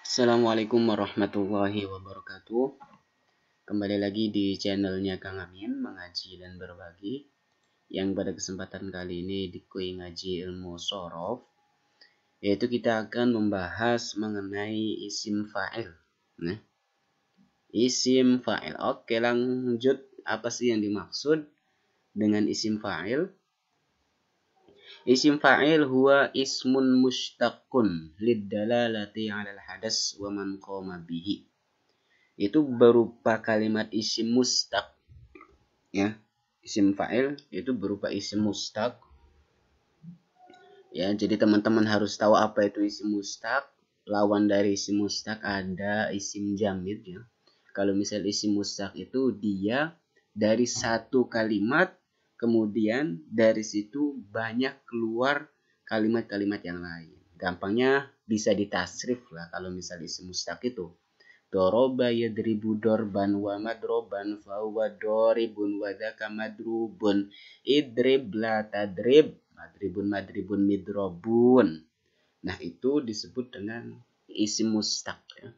Assalamualaikum warahmatullahi wabarakatuh. Kembali lagi di channelnya Kang Amin, mengaji dan berbagi. Yang pada kesempatan kali ini di Kui Ngaji Ilmu Shorof, yaitu kita akan membahas mengenai isim fa'il. Nah, isim fa'il. Oke, lanjut. Apa sih yang dimaksud dengan isim fa'il? Isim fa'il huwa ismun mushtaqun lid-dalalati 'alal hadas wa man qama bihi. Itu berupa kalimat isim mustaq, ya. Isim fa'il itu berupa isim mustaq, ya. Jadi teman-teman harus tahu apa itu isim mustaq. Lawan dari isim mustaq ada isim jamid, ya. Kalau misal isim mustaq itu dia dari satu kalimat, kemudian dari situ banyak keluar kalimat-kalimat yang lain. Gampangnya bisa ditasrif lah kalau misal isim mustaq itu. Doroba yadribu dorban wa madroban fahuwa doribun wa dzaka madrubun. Idrib la tadrib, madribun midrobun. Nah, itu disebut dengan isim mustaq, ya.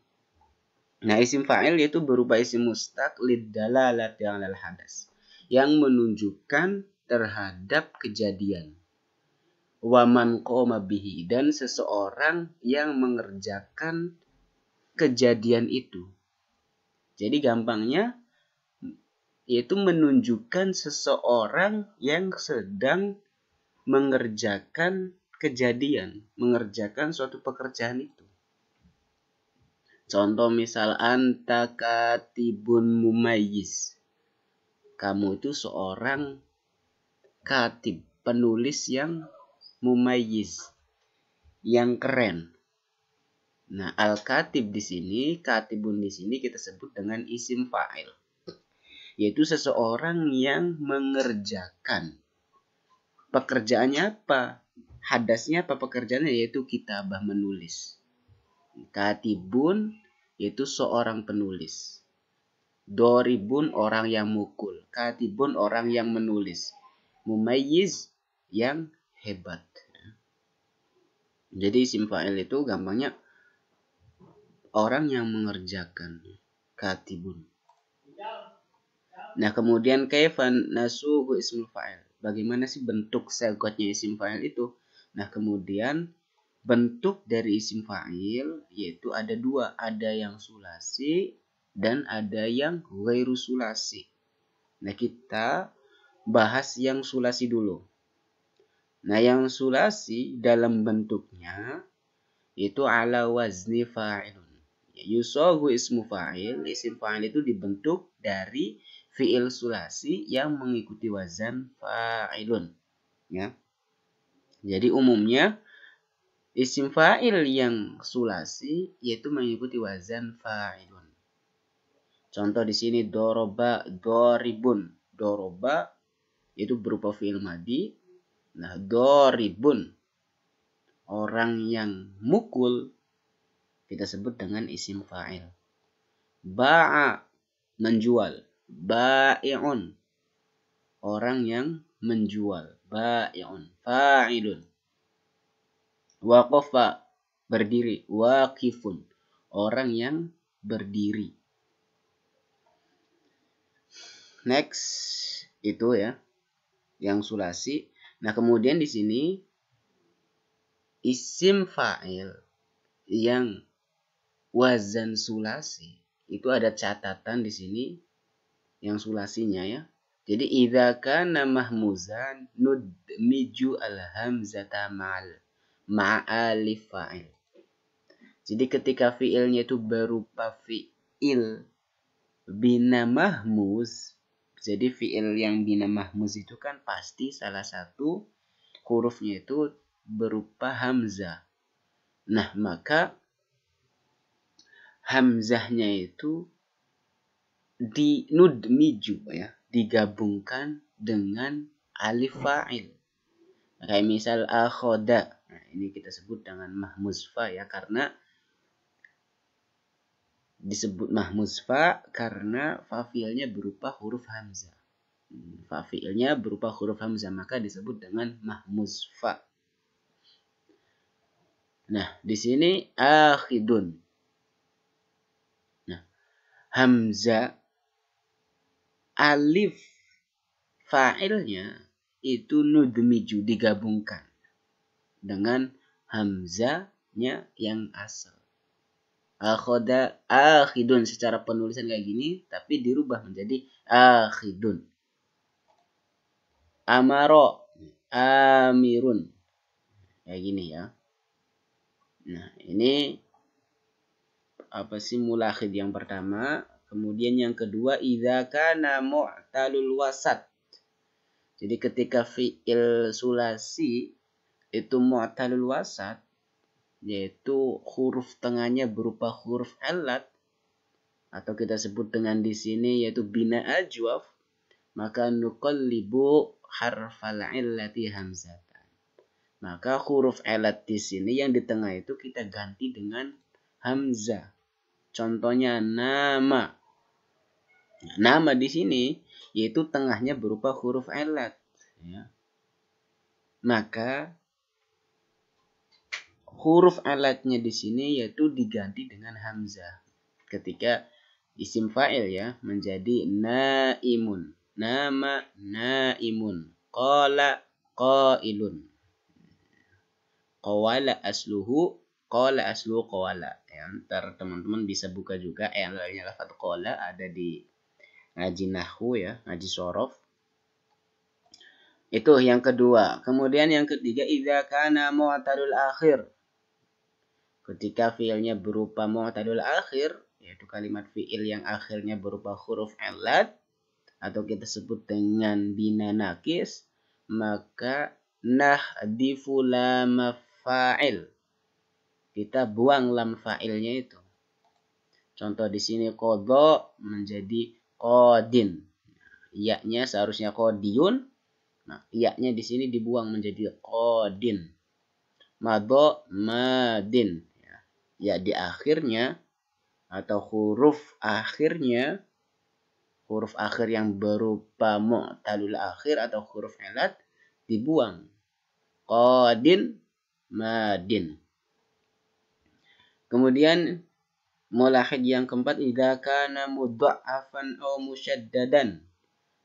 Nah, isim fa'il yaitu berupa isim mustaq liddalalati 'alal hadas, yang menunjukkan terhadap kejadian. Wa man qama bihi, dan seseorang yang mengerjakan kejadian itu. Jadi gampangnya yaitu menunjukkan seseorang yang sedang mengerjakan kejadian, mengerjakan suatu pekerjaan itu. Contoh misal anta katibun mumayyiz. Kamu itu seorang katib, penulis yang mumayyiz, yang keren. Nah, al-katib di sini, katibun di sini kita sebut dengan isim fa'il, yaitu seseorang yang mengerjakan. Pekerjaannya apa? Hadasnya apa pekerjaannya? Yaitu kitabah, menulis. Katibun yaitu seorang penulis. Doribun orang yang mukul. Katibun orang yang menulis. Mumayyiz yang hebat. Jadi isim fa'il itu gampangnya orang yang mengerjakan. Katibun. Nah, kemudian kaifan nasuhu ismul fa'il. Bagaimana sih bentuk segotnya isim fa'il itu? Nah, kemudian bentuk dari isim fa'il yaitu ada dua. Ada yang sulasi dan ada yang ghairu sulasi. Nah, kita bahas yang sulasi dulu. Nah, yang sulasi dalam bentuknya itu ala wazni fa'ilun. Yusohu ismu fa'il. Isim fa'il itu dibentuk dari fi'il sulasi yang mengikuti wazan fa'ilun, ya. Jadi umumnya isim fa'il yang sulasi yaitu mengikuti wazan fa'ilun. Contoh di sini doroba, doribun. Doroba itu berupa fi'il madi. Nah, doribun orang yang mukul kita sebut dengan isim fa'il. Ba'a menjual. Ba'i'un orang yang menjual. Ba'i'un fa'ilun. Waqafa berdiri. Waqifun orang yang berdiri. Next itu, ya, yang sulasi. Nah, kemudian di sini isim fa'il yang wazan sulasi itu ada catatan di sini yang sulasinya, ya. Jadi idza kana mahmuzan nudmiju al-hamzata ma'alif fa'il. Jadi ketika fi'ilnya itu berupa fi'il bina mahmuz. Jadi fi'il yang bina mahmuz itu kan pasti salah satu hurufnya itu berupa hamzah. Nah, maka hamzahnya itu dinudmiju, ya, digabungkan dengan alif fa'il. Kayak misal akhoda. Nah, ini kita sebut dengan mahmuzfa, ya, karena disebut mahmuzfa karena fa'ilnya berupa huruf hamzah. Fa'ilnya berupa huruf hamzah, maka disebut dengan mahmuzfa. Nah, di sini akhidun. hamzah alif fa'ilnya itu nudmiju, digabungkan dengan hamzahnya yang asal. Akhoda akhidun, secara penulisan kayak gini tapi dirubah menjadi akhidun. Amaro amirun, kayak gini ya. Nah, ini apa sih mulakhid yang pertama. Kemudian yang kedua, idza kana mu'talul wasat. Jadi ketika fi'il sulasi itu mu'talul wasat, yaitu huruf tengahnya berupa huruf alat, atau kita sebut dengan di sini yaitu bina ajwaf, maka nuqallibu harfal illati hamzatan. Maka huruf alat di sini yang di tengah itu kita ganti dengan hamzah. Contohnya nama. Nama di sini yaitu tengahnya berupa huruf alat. Ya. Maka huruf alatnya di sini yaitu diganti dengan hamzah. Ketika isim fa'il ya menjadi naimun. Nama naimun. Qala qailun. Qawala asluhu. Qala asluhu qawala. Ya, ntar teman-teman bisa buka juga lainnya lafaz qala ada di ngaji nahwu ya, ngaji sorof. Itu yang kedua. Kemudian yang ketiga, idza kana mu'talul akhir. Ketika fiilnya berupa mu'talul akhir, yaitu kalimat fiil yang akhirnya berupa huruf alat atau kita sebut dengan bina nakis, maka nahdifu lam fa'il. Kita buang lam fa'ilnya itu. Contoh di sini qadha menjadi qadin. Iya-nya seharusnya qadiyun. Nah, iya-nya di sini dibuang menjadi qadin. Madha madin. Ya di akhirnya atau huruf akhir yang berupa mu'talul akhir atau huruf alat dibuang. Qadin madin. Kemudian mulahid yang keempat, idza kana mudha'afan aw musyaddadan.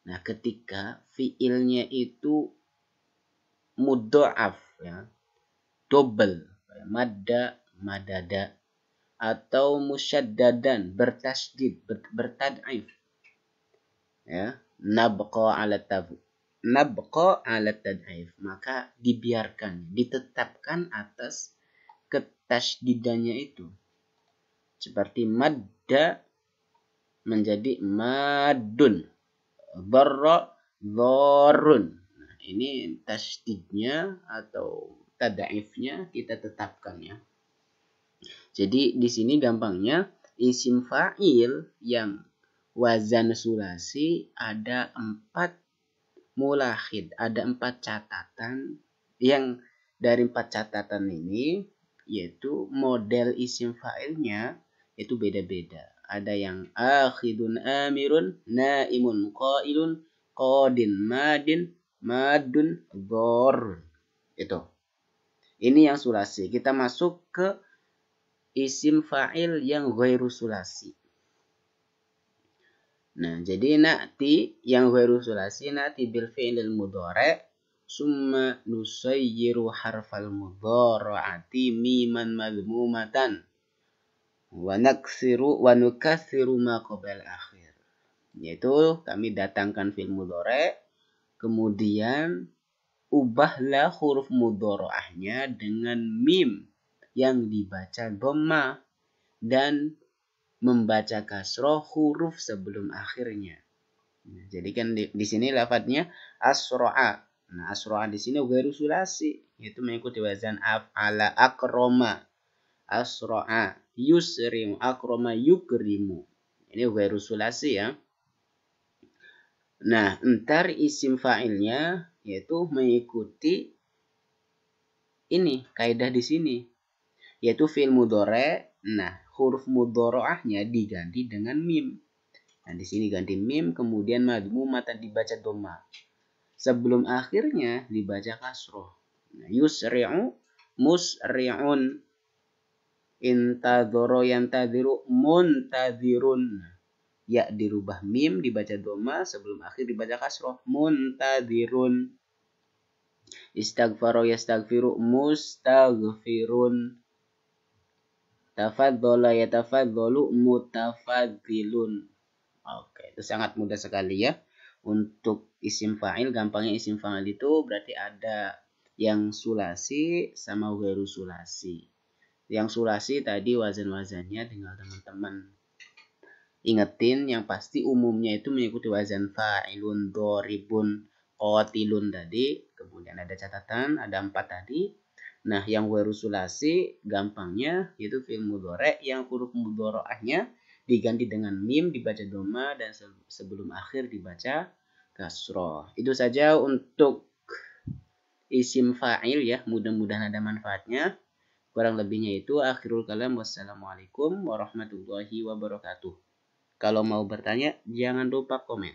Nah, ketika fiilnya itu mudha'af ya, double, madda madada, atau musyaddadan bertasydid, bertad'if ya, nabqa ala tad'if, maka dibiarkan, ditetapkan atas ketasdidannya itu, seperti madda menjadi madun, dharra dharrun. Nah, ini tasydidnya atau tad'ifnya kita tetapkan ya. Jadi di sini gampangnya isim fa'il yang wazan sulasi ada 4 mulahid, ada 4 catatan, yang dari 4 catatan ini yaitu model isim fa'ilnya itu beda-beda. Ada yang akhidun amirun, naimun qailun, qadin madin, madun dhor. Itu. Ini yang sulasi. Kita masuk ke isim fa'il yang ghairu sulasi. Nah, jadi na'ti yang ghairu sulasi na'ti bil fi'lil mudhari' summa nusayyiru harfal mudhari'ati miman madhmumatan wa nukatsiru ma qabla akhir. Yaitu kami datangkan fi'il mudhari', kemudian ubahlah huruf mudhari'ahnya dengan mim yang dibaca dhamma dan membaca kasroh huruf sebelum akhirnya. Nah, jadi kan di sini lafadznya asro'a. Nah, asro'a di sini ghairu sulasi, yaitu mengikuti wazan af'ala akroma. Asro'a yusrimu, akroma yukrimu. Ini ghairu sulasi ya. Nah, entar isim fa'ilnya yaitu mengikuti ini kaidah di sini, yaitu fi'il mudhari'. Nah, huruf mudhari'ahnya diganti dengan mim. Nah, di sini ganti mim, kemudian madhmumatan dibaca dhamma. Sebelum akhirnya dibaca kasroh. Nah, yusri'u, musri'un, intadhara yantadhiru, muntadhirun. ya dirubah mim dibaca doma, sebelum akhir dibaca kasroh. Muntadirun. Istaghfaro yastaghfiru mustaghfirun. Tafadzola yatafadzolu mutafadzilun. Oke, itu sangat mudah sekali ya. Untuk isim fa'il, gampangnya isim fa'il itu berarti ada yang sulasi sama ghairu sulasi. Yang sulasi tadi wazan-wazannya tinggal teman-teman ingetin, yang pasti umumnya itu mengikuti wazan fa'ilun, doribun, qatilun tadi. Kemudian ada catatan, ada 4 tadi. Nah, yang ghairu sulasi gampangnya yaitu fi'il mudhari yang huruf mudhari'ahnya diganti dengan mim dibaca doma dan sebelum akhir dibaca kasroh. Itu saja untuk isim fa'il ya. Mudah-mudahan ada manfaatnya. Kurang lebihnya itu akhirul kalam. Wassalamualaikum warahmatullahi wabarakatuh. Kalau mau bertanya jangan lupa komen.